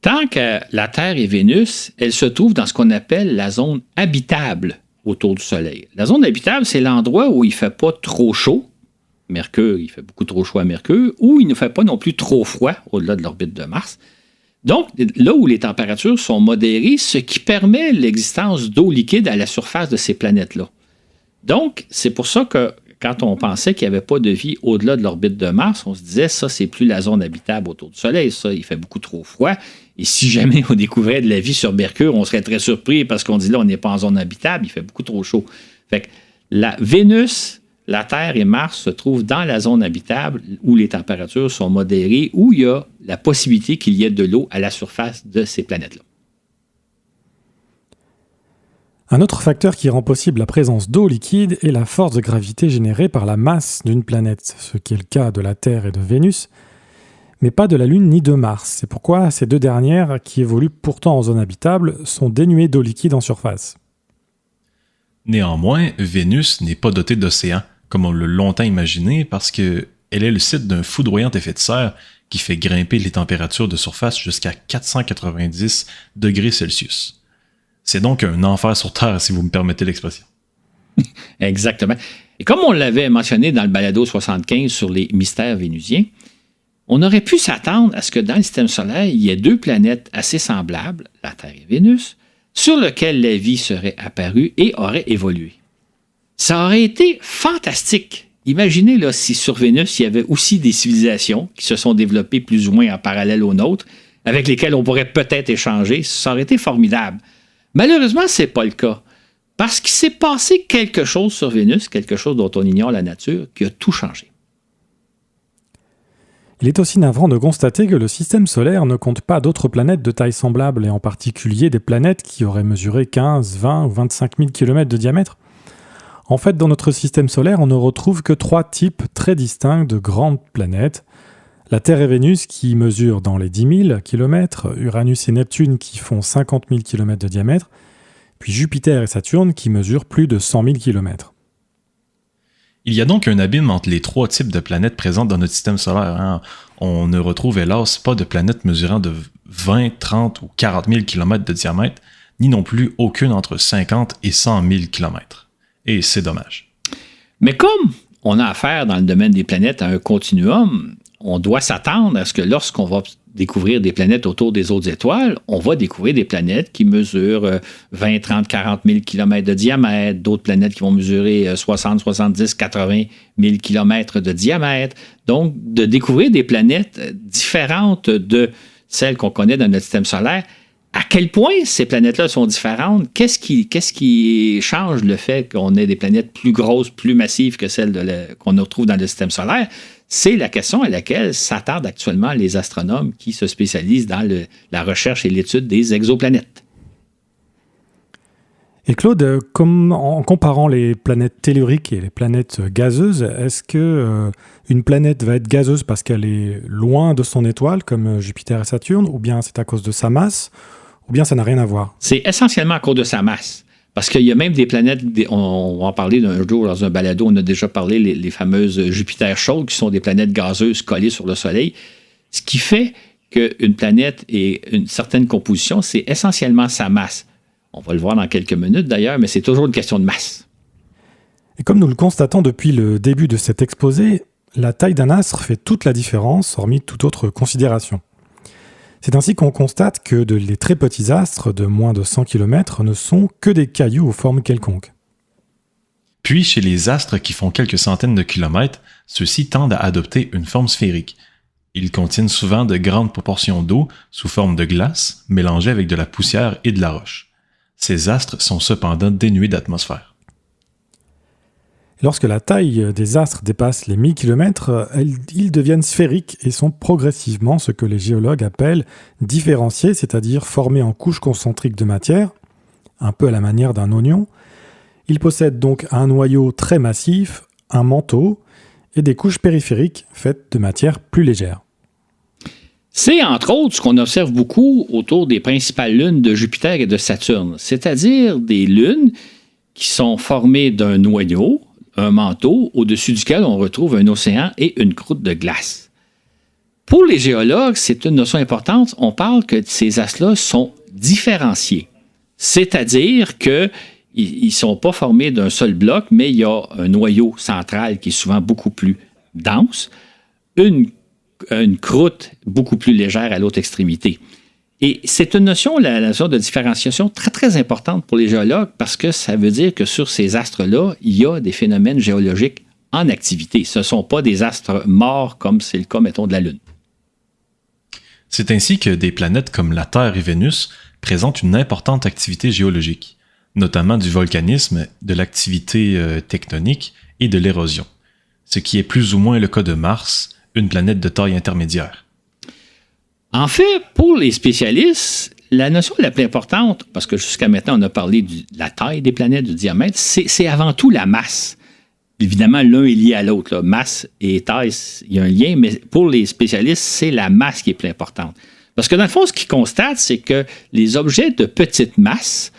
S2: Tant que la Terre et Vénus, elles se trouvent dans ce qu'on appelle la zone habitable autour du Soleil. La zone habitable, c'est l'endroit où il ne fait pas trop chaud. Mercure, il fait beaucoup trop chaud à Mercure, ou il ne fait pas non plus trop froid au-delà de l'orbite de Mars. Donc, là où les températures sont modérées, ce qui permet l'existence d'eau liquide à la surface de ces planètes-là. Donc, c'est pour ça que quand on pensait qu'il n'y avait pas de vie au-delà de l'orbite de Mars, on se disait, ça, c'est plus la zone habitable autour du Soleil. Ça, il fait beaucoup trop froid. Et si jamais on découvrait de la vie sur Mercure, on serait très surpris parce qu'on dit là, on n'est pas en zone habitable, il fait beaucoup trop chaud. Fait que la Vénus, la Terre et Mars se trouvent dans la zone habitable où les températures sont modérées, où il y a la possibilité qu'il y ait de l'eau à la surface de ces planètes-là.
S1: Un autre facteur qui rend possible la présence d'eau liquide est la force de gravité générée par la masse d'une planète, ce qui est le cas de la Terre et de Vénus. mais pas de la Lune ni de Mars. C'est pourquoi ces deux dernières, qui évoluent pourtant en zone habitable, sont dénuées d'eau liquide en surface.
S3: Néanmoins, Vénus n'est pas dotée d'océan, comme on l'a longtemps imaginé, parce qu'elle est le site d'un foudroyant effet de serre qui fait grimper les températures de surface jusqu'à 490 degrés Celsius. C'est donc un enfer sur Terre, si vous me permettez l'expression.
S2: Exactement. Et comme on l'avait mentionné dans le balado 75 sur les mystères vénusiens, on aurait pu s'attendre à ce que dans le système solaire, il y ait deux planètes assez semblables, la Terre et Vénus, sur lesquelles la vie serait apparue et aurait évolué. Ça aurait été fantastique. Imaginez là, si sur Vénus, il y avait aussi des civilisations qui se sont développées plus ou moins en parallèle aux nôtres, avec lesquelles on pourrait peut-être échanger. Ça aurait été formidable. Malheureusement, ce n'est pas le cas. Parce qu'il s'est passé quelque chose sur Vénus, quelque chose dont on ignore la nature, qui a tout changé.
S1: Il est aussi navrant de constater que le système solaire ne compte pas d'autres planètes de taille semblable, et en particulier des planètes qui auraient mesuré 15, 20 ou 25 000 km de diamètre. En fait, dans notre système solaire, on ne retrouve que 3 types très distincts de grandes planètes. La Terre et Vénus qui mesurent dans les 10 000 km, Uranus et Neptune qui font 50 000 km de diamètre, puis Jupiter et Saturne qui mesurent plus de 100 000 km.
S3: Il y a donc un abîme entre les 3 types de planètes présentes dans notre système solaire. Hein. On ne retrouve hélas pas de planètes mesurant de 20, 30 ou 40 000 km de diamètre, ni non plus aucune entre 50 et 100 000 km. Et c'est dommage.
S2: Mais comme on a affaire dans le domaine des planètes à un continuum, on doit s'attendre à ce que lorsqu'on va découvrir des planètes autour des autres étoiles, on va découvrir des planètes qui mesurent 20, 30, 40 000 km de diamètre, d'autres planètes qui vont mesurer 60, 70, 80 000 km de diamètre. Donc, de découvrir des planètes différentes de celles qu'on connaît dans notre système solaire, à quel point ces planètes-là sont différentes? Qu'est-ce qui change le fait qu'on ait des planètes plus grosses, plus massives que celles qu'on retrouve dans le système solaire? C'est la question à laquelle s'attardent actuellement les astronomes qui se spécialisent dans la recherche et l'étude des exoplanètes.
S1: Et Claude, en comparant les planètes telluriques et les planètes gazeuses, est-ce que une planète va être gazeuse parce qu'elle est loin de son étoile, comme Jupiter et Saturne, ou bien c'est à cause de sa masse, ou bien ça n'a rien à voir?
S2: C'est essentiellement à cause de sa masse. Parce qu'il y a même des planètes, on va en parler d'un jour dans un balado, on a déjà parlé les fameuses Jupiter chaudes, qui sont des planètes gazeuses collées sur le Soleil. Ce qui fait qu'une planète ait une certaine composition, c'est essentiellement sa masse. On va le voir dans quelques minutes d'ailleurs, mais c'est toujours une question de masse.
S1: Et comme nous le constatons depuis le début de cet exposé, la taille d'un astre fait toute la différence, hormis toute autre considération. C'est ainsi qu'on constate que les très petits astres de moins de 100 km ne sont que des cailloux aux formes quelconques.
S3: Puis, chez les astres qui font quelques centaines de kilomètres, ceux-ci tendent à adopter une forme sphérique. Ils contiennent souvent de grandes proportions d'eau sous forme de glace, mélangée avec de la poussière et de la roche. Ces astres sont cependant dénués d'atmosphère.
S1: Lorsque la taille des astres dépasse les 1000 km, ils deviennent sphériques et sont progressivement ce que les géologues appellent différenciés, c'est-à-dire formés en couches concentriques de matière, un peu à la manière d'un oignon. Ils possèdent donc un noyau très massif, un manteau et des couches périphériques faites de matière plus légère.
S2: C'est entre autres ce qu'on observe beaucoup autour des principales lunes de Jupiter et de Saturne, c'est-à-dire des lunes qui sont formées d'un noyau, un manteau au-dessus duquel on retrouve un océan et une croûte de glace. Pour les géologues, c'est une notion importante. On parle que ces astres-là sont différenciés. C'est-à-dire qu'ils ne sont pas formés d'un seul bloc, mais il y a un noyau central qui est souvent beaucoup plus dense, une croûte beaucoup plus légère à l'autre extrémité. Et c'est une notion, la notion de différenciation, très, très importante pour les géologues parce que ça veut dire que sur ces astres-là, il y a des phénomènes géologiques en activité. Ce ne sont pas des astres morts comme c'est le cas, mettons, de la Lune.
S3: C'est ainsi que des planètes comme la Terre et Vénus présentent une importante activité géologique, notamment du volcanisme, de l'activité tectonique et de l'érosion, ce qui est plus ou moins le cas de Mars, une planète de taille intermédiaire.
S2: En fait, pour les spécialistes, la notion la plus importante, parce que jusqu'à maintenant, on a parlé de la taille des planètes, du diamètre, c'est avant tout la masse. évidemment, l'un est lié à l'autre. Là. Masse et taille, il y a un lien, mais pour les spécialistes, c'est la masse qui est plus importante. Parce que dans le fond, ce qu'ils constatent, c'est que les objets de petite masse,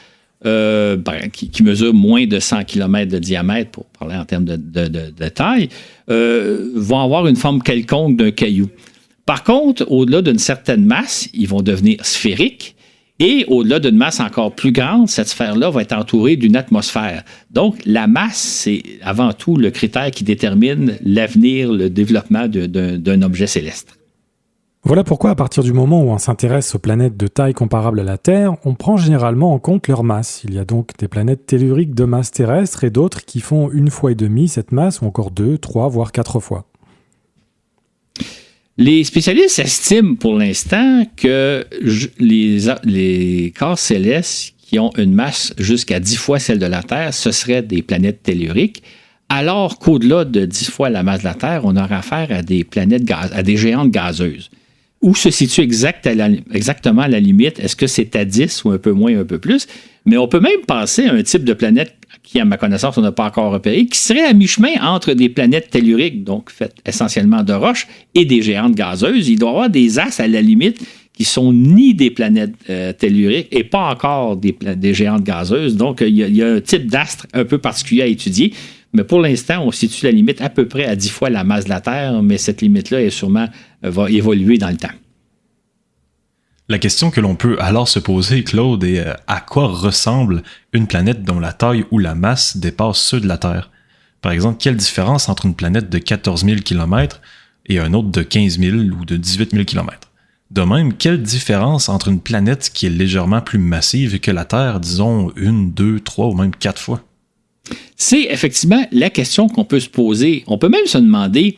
S2: qui mesurent moins de 100 km de diamètre, pour parler en termes de taille, vont avoir une forme quelconque d'un caillou. Par contre, au-delà d'une certaine masse, ils vont devenir sphériques. Et au-delà d'une masse encore plus grande, cette sphère-là va être entourée d'une atmosphère. Donc, la masse, c'est avant tout le critère qui détermine l'avenir, le développement d'un objet céleste.
S1: Voilà pourquoi, à partir du moment où on s'intéresse aux planètes de taille comparable à la Terre, on prend généralement en compte leur masse. Il y a donc des planètes telluriques de masse terrestre et d'autres qui font 1,5 fois cette masse, ou encore 2, 3, voire 4 fois.
S2: Les spécialistes estiment pour l'instant que les corps célestes qui ont une masse jusqu'à 10 fois celle de la Terre, ce seraient des planètes telluriques, alors qu'au-delà de 10 fois la masse de la Terre, on aura affaire à des planètes à des géantes gazeuses. Où se situe exactement la limite? Est-ce que c'est à 10 ou un peu moins, un peu plus? Mais on peut même penser à un type de planète qui, à ma connaissance, on n'a pas encore repéré, qui serait à mi-chemin entre des planètes telluriques, donc faites essentiellement de roches, et des géantes gazeuses. Il doit y avoir des astres, à la limite, qui sont ni des planètes telluriques et pas encore des géantes gazeuses. Donc, il y a un type d'astre un peu particulier à étudier. Mais pour l'instant, on situe la limite à peu près à 10 fois la masse de la Terre, mais cette limite-là va évoluer dans le temps.
S3: La question que l'on peut alors se poser, Claude, est à quoi ressemble une planète dont la taille ou la masse dépasse ceux de la Terre? Par exemple, quelle différence entre une planète de 14 000 km et un autre de 15 000 ou de 18 000 km? De même, quelle différence entre une planète qui est légèrement plus massive que la Terre, disons 1, 2, 3 ou même 4 fois?
S2: C'est effectivement la question qu'on peut se poser. On peut même se demander,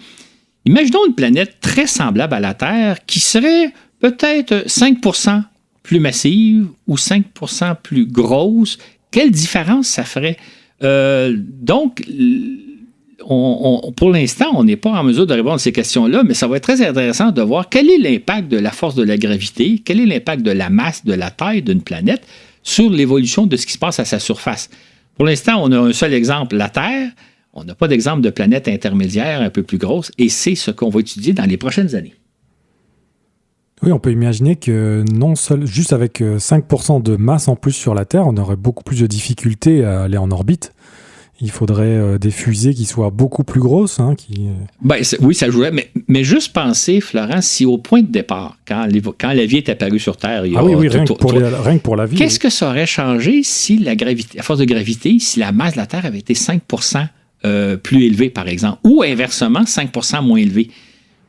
S2: imaginons une planète très semblable à la Terre qui serait peut-être 5% plus massive ou 5% plus grosse. Quelle différence ça ferait? Donc, pour l'instant, on n'est pas en mesure de répondre à ces questions-là, mais ça va être très intéressant de voir quel est l'impact de la force de la gravité, quel est l'impact de la masse, de la taille d'une planète sur l'évolution de ce qui se passe à sa surface. Pour l'instant, on a un seul exemple, la Terre. On n'a pas d'exemple de planète intermédiaire un peu plus grosse, et c'est ce qu'on va étudier dans les prochaines années.
S1: Oui, on peut imaginer que juste avec 5% de masse en plus sur la Terre, on aurait beaucoup plus de difficultés à aller en orbite. Il faudrait des fusées qui soient beaucoup plus grosses.
S2: Oui, ça jouerait. Mais juste penser, Florent, si au point de départ, quand la vie est apparue sur Terre,
S1: rien que pour la vie.
S2: Qu'est-ce que ça aurait changé si la force de gravité, si la masse de la Terre avait été 5% plus élevée, par exemple, ou inversement, 5% moins élevée?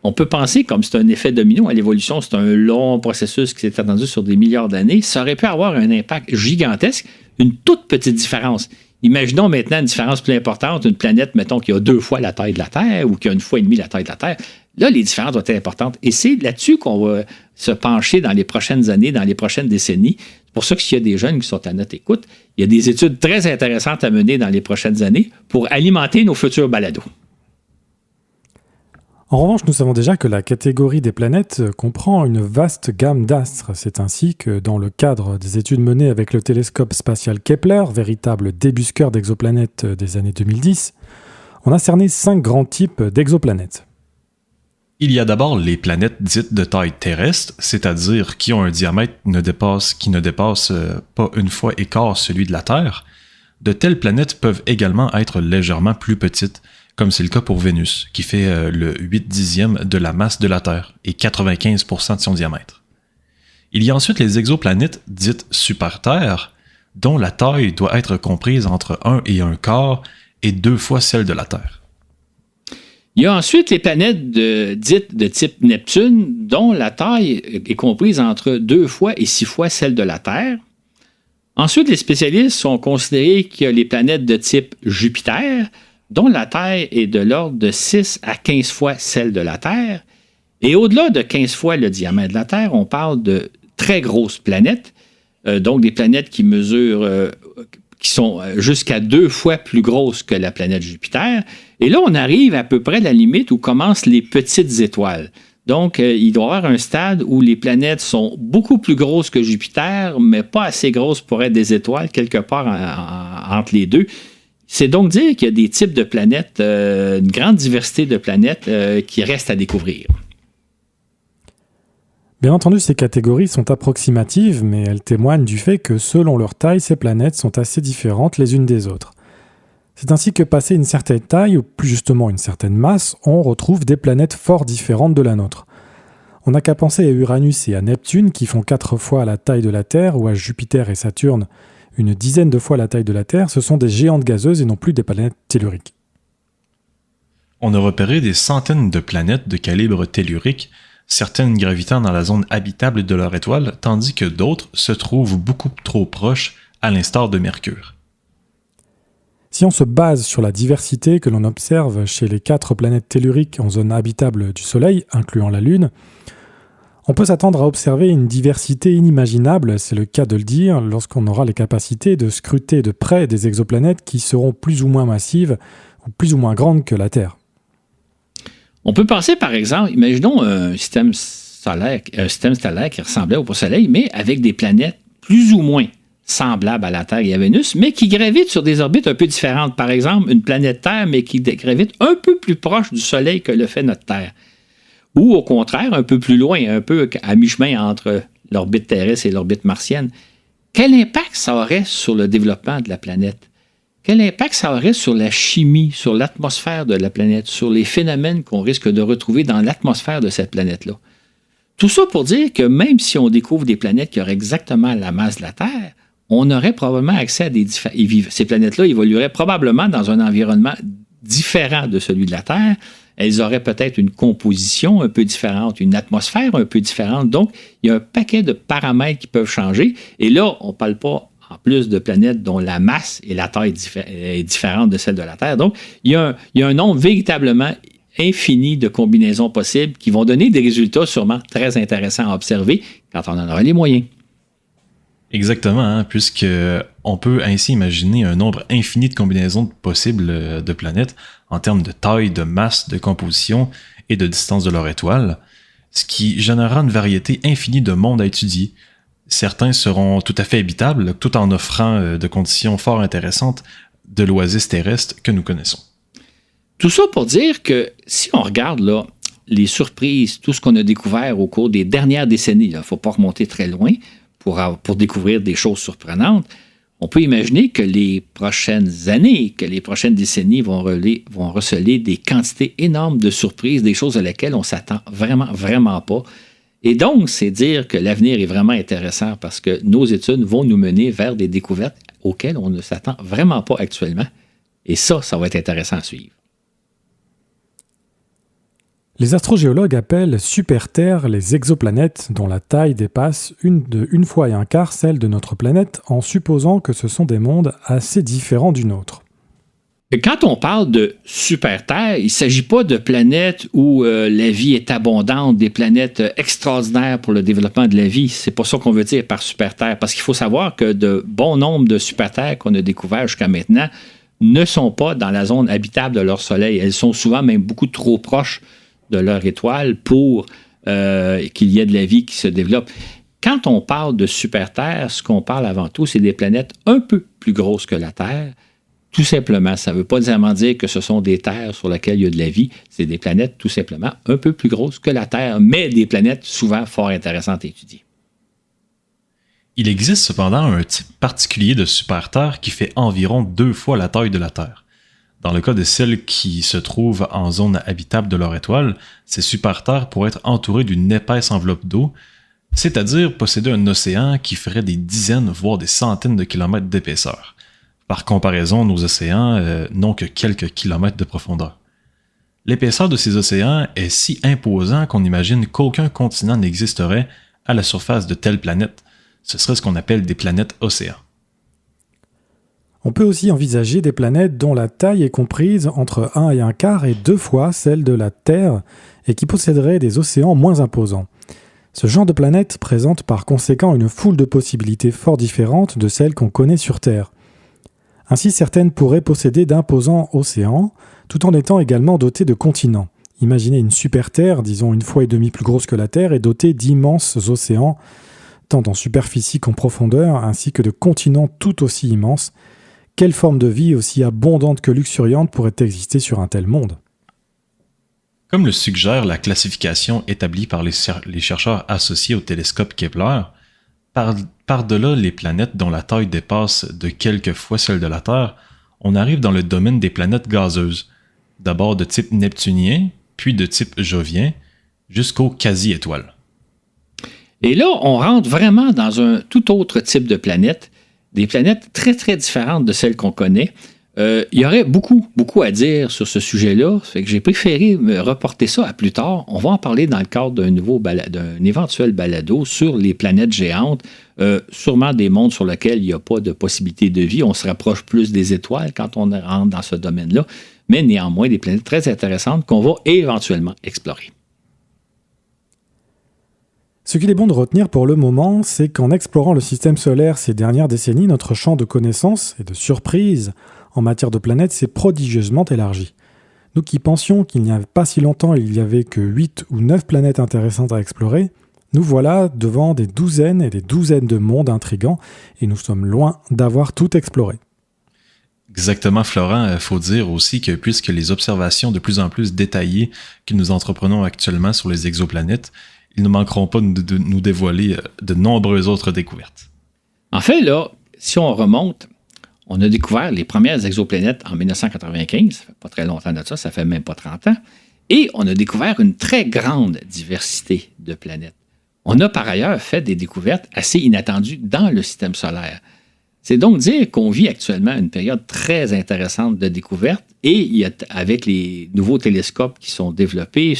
S2: On peut penser, comme c'est un effet domino à l'évolution, c'est un long processus qui s'est attendu sur des milliards d'années, ça aurait pu avoir un impact gigantesque, une toute petite différence. Imaginons maintenant une différence plus importante, une planète, mettons, qui a 2 fois la taille de la Terre ou qui a 1,5 fois la taille de la Terre. Là, les différences vont être importantes. Et c'est là-dessus qu'on va se pencher dans les prochaines années, dans les prochaines décennies. C'est pour ça que s'il y a des jeunes qui sont à notre écoute, il y a des études très intéressantes à mener dans les prochaines années pour alimenter nos futurs balados.
S1: En revanche, nous savons déjà que la catégorie des planètes comprend une vaste gamme d'astres. C'est ainsi que, dans le cadre des études menées avec le télescope spatial Kepler, véritable débusqueur d'exoplanètes des années 2010, on a cerné 5 grands types d'exoplanètes.
S3: Il y a d'abord les planètes dites de taille terrestre, c'est-à-dire qui ont un diamètre qui ne dépasse pas 1 fois et quart celui de la Terre. De telles planètes peuvent également être légèrement plus petites, comme c'est le cas pour Vénus, qui fait le 8/10 de la masse de la Terre et 95% de son diamètre. Il y a ensuite les exoplanètes dites super-Terre, dont la taille doit être comprise entre 1 et 1 quart et 2 fois celle de la Terre.
S2: Il y a ensuite les planètes dites de type Neptune, dont la taille est comprise entre 2 fois et 6 fois celle de la Terre. Ensuite, les spécialistes ont considéré qu'il y a les planètes de type Jupiter, dont la taille est de l'ordre de 6 à 15 fois celle de la Terre. Et au-delà de 15 fois le diamètre de la Terre, on parle de très grosses planètes, donc des planètes qui mesurent, qui sont jusqu'à 2 fois plus grosses que la planète Jupiter. Et là, on arrive à peu près à la limite où commencent les petites étoiles. Donc, il doit y avoir un stade où les planètes sont beaucoup plus grosses que Jupiter, mais pas assez grosses pour être des étoiles, quelque part entre les deux. C'est donc dire qu'il y a des types de planètes, une grande diversité de planètes qui restent à découvrir.
S1: Bien entendu, ces catégories sont approximatives, mais elles témoignent du fait que selon leur taille, ces planètes sont assez différentes les unes des autres. C'est ainsi que passé une certaine taille, ou plus justement une certaine masse, on retrouve des planètes fort différentes de la nôtre. On n'a qu'à penser à Uranus et à Neptune qui font 4 fois la taille de la Terre, ou à Jupiter et Saturne, une dizaine de fois la taille de la Terre. Ce sont des géantes gazeuses et non plus des planètes telluriques.
S3: On a repéré des centaines de planètes de calibre tellurique, certaines gravitant dans la zone habitable de leur étoile, tandis que d'autres se trouvent beaucoup trop proches, à l'instar de Mercure.
S1: Si on se base sur la diversité que l'on observe chez les 4 planètes telluriques en zone habitable du Soleil, incluant la Lune, on peut s'attendre à observer une diversité inimaginable, c'est le cas de le dire, lorsqu'on aura les capacités de scruter de près des exoplanètes qui seront plus ou moins massives ou plus ou moins grandes que la Terre.
S2: On peut penser, par exemple, imaginons un système stellaire qui ressemblait au Soleil, mais avec des planètes plus ou moins semblables à la Terre et à Vénus, mais qui gravitent sur des orbites un peu différentes. Par exemple, une planète Terre, mais qui gravite un peu plus proche du Soleil que le fait notre Terre. Ou au contraire, un peu plus loin, un peu à mi-chemin entre l'orbite terrestre et l'orbite martienne. Quel impact ça aurait sur le développement de la planète? Quel impact ça aurait sur la chimie, sur l'atmosphère de la planète, sur les phénomènes qu'on risque de retrouver dans l'atmosphère de cette planète-là? Tout ça pour dire que même si on découvre des planètes qui auraient exactement la masse de la Terre, on aurait probablement accès à ces planètes-là évolueraient probablement dans un environnement différent de celui de la Terre. Elles auraient peut-être une composition un peu différente, une atmosphère un peu différente. Donc, il y a un paquet de paramètres qui peuvent changer. Et là, on ne parle pas en plus de planètes dont la masse et la taille est différente de celle de la Terre. Donc, il y a un nombre véritablement infini de combinaisons possibles qui vont donner des résultats sûrement très intéressants à observer quand on en aura les moyens.
S3: Exactement, puisque on peut ainsi imaginer un nombre infini de combinaisons possibles de planètes en termes de taille, de masse, de composition et de distance de leur étoile, ce qui générera une variété infinie de mondes à étudier. Certains seront tout à fait habitables, tout en offrant de conditions fort intéressantes de l'oasis terrestre que nous connaissons.
S2: Tout ça pour dire que si on regarde là, les surprises, tout ce qu'on a découvert au cours des dernières décennies, il ne faut pas remonter très loin, pour découvrir des choses surprenantes, on peut imaginer que les prochaines années, que les prochaines décennies vont receler des quantités énormes de surprises, des choses à lesquelles on ne s'attend vraiment, vraiment pas. Et donc, c'est dire que l'avenir est vraiment intéressant parce que nos études vont nous mener vers des découvertes auxquelles on ne s'attend vraiment pas actuellement. Et ça va être intéressant à suivre.
S1: Les astrogéologues appellent super-Terre les exoplanètes dont la taille dépasse une fois et un quart celle de notre planète en supposant que ce sont des mondes assez différents du nôtre.
S2: Quand on parle de super-Terre, il ne s'agit pas de planètes où la vie est abondante, des planètes extraordinaires pour le développement de la vie. C'est pas ça qu'on veut dire par super-Terre, parce qu'il faut savoir que de bon nombre de super-Terres qu'on a découvertes jusqu'à maintenant ne sont pas dans la zone habitable de leur Soleil. Elles sont souvent même beaucoup trop proches de leur étoile pour qu'il y ait de la vie qui se développe. Quand on parle de super-Terre, ce qu'on parle avant tout, c'est des planètes un peu plus grosses que la Terre. Tout simplement, ça ne veut pas nécessairement dire que ce sont des terres sur lesquelles il y a de la vie. C'est des planètes tout simplement un peu plus grosses que la Terre, mais des planètes souvent fort intéressantes à étudier.
S3: Il existe cependant un type particulier de super-Terre qui fait environ 2 fois la taille de la Terre. Dans le cas de celles qui se trouvent en zone habitable de leur étoile, ces super-Terres pourraient être entourées d'une épaisse enveloppe d'eau, c'est-à-dire posséder un océan qui ferait des dizaines, voire des centaines de kilomètres d'épaisseur. Par comparaison, nos océans n'ont que quelques kilomètres de profondeur. L'épaisseur de ces océans est si imposant qu'on imagine qu'aucun continent n'existerait à la surface de telles planètes. Ce serait ce qu'on appelle des planètes océans.
S1: On peut aussi envisager des planètes dont la taille est comprise entre 1 et un quart et 2 fois celle de la Terre et qui posséderaient des océans moins imposants. Ce genre de planète présente par conséquent une foule de possibilités fort différentes de celles qu'on connaît sur Terre. Ainsi, certaines pourraient posséder d'imposants océans, tout en étant également dotées de continents. Imaginez une super-Terre, disons 1,5 fois plus grosse que la Terre, et dotée d'immenses océans, tant en superficie qu'en profondeur, ainsi que de continents tout aussi immenses. Quelle forme de vie aussi abondante que luxuriante pourrait exister sur un tel monde?
S3: Comme le suggère la classification établie par les chercheurs associés au télescope Kepler, par-delà les planètes dont la taille dépasse de quelques fois celle de la Terre, on arrive dans le domaine des planètes gazeuses, d'abord de type neptunien, puis de type jovien, jusqu'aux quasi-étoiles.
S2: Et là, on rentre vraiment dans un tout autre type de planète, des planètes très, très différentes de celles qu'on connaît. Il y aurait beaucoup, beaucoup à dire sur ce sujet-là, fait que j'ai préféré me reporter ça à plus tard. On va en parler dans le cadre d'un éventuel balado sur les planètes géantes, sûrement des mondes sur lesquels il n'y a pas de possibilité de vie. On se rapproche plus des étoiles quand on rentre dans ce domaine-là, mais néanmoins des planètes très intéressantes qu'on va éventuellement explorer.
S1: Ce qu'il est bon de retenir pour le moment, c'est qu'en explorant le système solaire ces dernières décennies, notre champ de connaissances et de surprises en matière de planètes s'est prodigieusement élargi. Nous qui pensions qu'il n'y avait pas si longtemps il n'y avait que 8 ou 9 planètes intéressantes à explorer, nous voilà devant des douzaines et des douzaines de mondes intrigants et nous sommes loin d'avoir tout exploré.
S3: Exactement, Florent. Il faut dire aussi que puisque les observations de plus en plus détaillées que nous entreprenons actuellement sur les exoplanètes, ils ne manqueront pas de nous dévoiler de nombreuses autres découvertes.
S2: En fait, là, si on remonte, on a découvert les premières exoplanètes en 1995, ça fait pas très longtemps de ça fait même pas 30 ans, et on a découvert une très grande diversité de planètes. On a par ailleurs fait des découvertes assez inattendues dans le système solaire. C'est donc dire qu'on vit actuellement une période très intéressante de découverte et avec les nouveaux télescopes qui sont développés,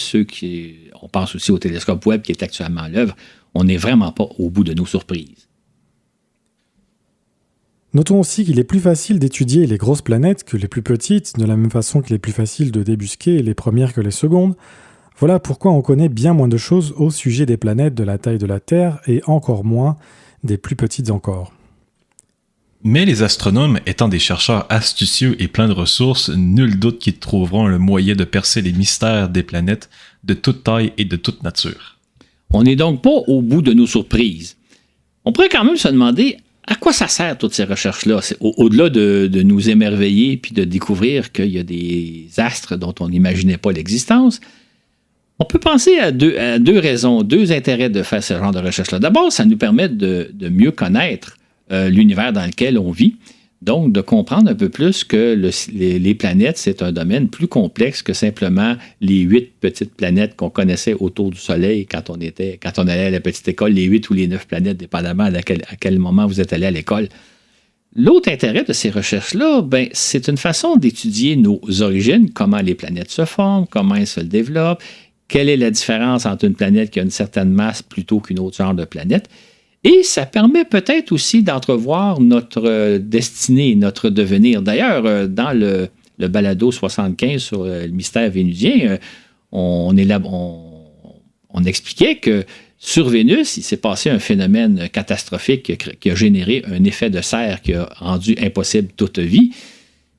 S2: on pense aussi au télescope Webb qui est actuellement à l'œuvre, on n'est vraiment pas au bout de nos surprises.
S1: Notons aussi qu'il est plus facile d'étudier les grosses planètes que les plus petites, de la même façon qu'il est plus facile de débusquer les premières que les secondes. Voilà pourquoi on connaît bien moins de choses au sujet des planètes de la taille de la Terre et encore moins des plus petites encore.
S3: Mais les astronomes étant des chercheurs astucieux et pleins de ressources, nul doute qu'ils trouveront le moyen de percer les mystères des planètes de toute taille et de toute nature.
S2: On n'est donc pas au bout de nos surprises. On pourrait quand même se demander à quoi ça sert toutes ces recherches-là, au-delà de nous émerveiller puis de découvrir qu'il y a des astres dont on n'imaginait pas l'existence. On peut penser à deux raisons, deux intérêts de faire ce genre de recherche-là. D'abord, ça nous permet de mieux connaître l'univers dans lequel on vit, donc de comprendre un peu plus que les planètes, c'est un domaine plus complexe que simplement les 8 petites planètes qu'on connaissait autour du Soleil quand on allait à la petite école, les 8 ou les 9 planètes, dépendamment à quel moment vous êtes allé à l'école. L'autre intérêt de ces recherches-là, c'est une façon d'étudier nos origines, comment les planètes se forment, comment elles se développent, quelle est la différence entre une planète qui a une certaine masse plutôt qu'une autre genre de planète. Et ça permet peut-être aussi d'entrevoir notre destinée, notre devenir. D'ailleurs, dans le balado 75 sur le mystère vénusien, on expliquait que sur Vénus, il s'est passé un phénomène catastrophique qui a généré un effet de serre qui a rendu impossible toute vie.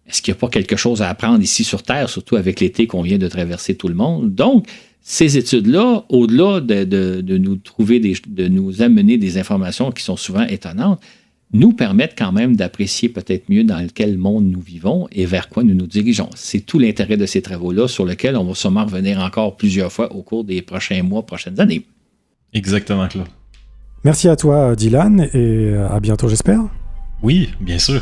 S2: Est-ce qu'il n'y a pas quelque chose à apprendre ici sur Terre, surtout avec l'été qu'on vient de traverser tout le monde? Donc, ces études-là, au-delà de nous amener des informations qui sont souvent étonnantes, nous permettent quand même d'apprécier peut-être mieux dans quel monde nous vivons et vers quoi nous nous dirigeons. C'est tout l'intérêt de ces travaux-là sur lesquels on va sûrement revenir encore plusieurs fois au cours des prochains mois, prochaines années.
S3: Exactement, Claude.
S1: Merci à toi, Dylan, et à bientôt, j'espère.
S3: Oui, bien sûr.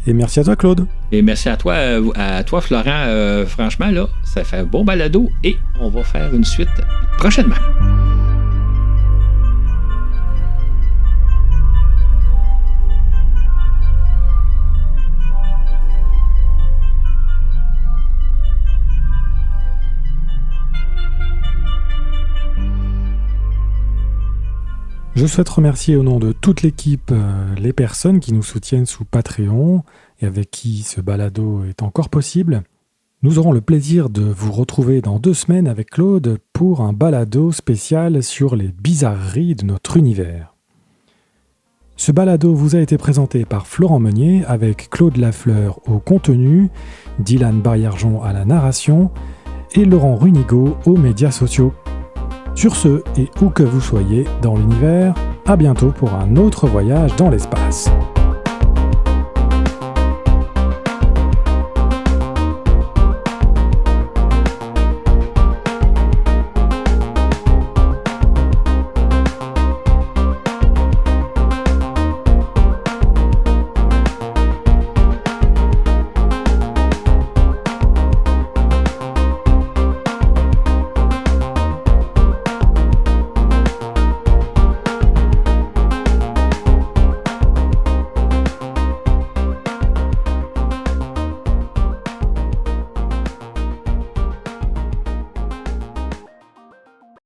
S1: Et merci à toi, Claude.
S2: Et merci à toi Florent. Franchement, là, ça fait un bon balado et on va faire une suite prochainement.
S1: Je souhaite remercier au nom de toute l'équipe les personnes qui nous soutiennent sous Patreon et avec qui ce balado est encore possible. Nous aurons le plaisir de vous retrouver dans 2 semaines avec Claude pour un balado spécial sur les bizarreries de notre univers. Ce balado vous a été présenté par Florent Meunier avec Claude Lafleur au contenu, Dylan Barriarjon à la narration et Laurent Runigo aux médias sociaux. Sur ce, et où que vous soyez dans l'univers, à bientôt pour un autre voyage dans l'espace.